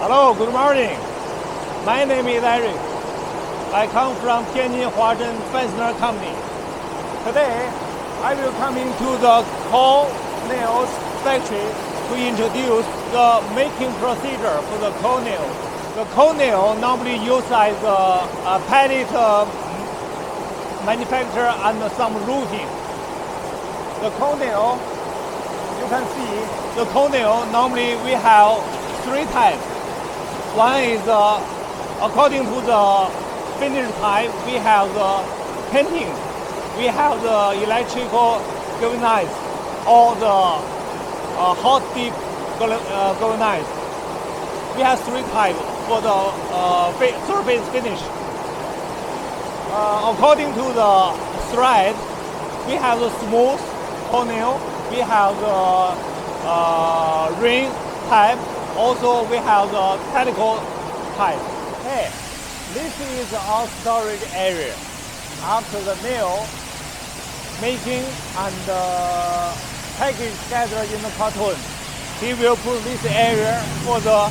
Hello, good morning. My name is Eric. I come from Tianjin Huazhen Fastener company. Today, I will come into the Coil nails factory to introduce the making procedure for the Coil nail. The Coil nail normally used as a pallet manufacture and some roofing. The Coil nail, you can see, the Coil nail normally we have three types. One is according to the finish type, we have the painting, we have the electrical galvanized, or the hot dip galvanized. We have three types for the surface finish. According to the thread, we have the smooth Coil nail, we have the ring type, also we have the technical type. Hey, this is our storage area. After the nail making and package gathered in the carton, he will put this area for the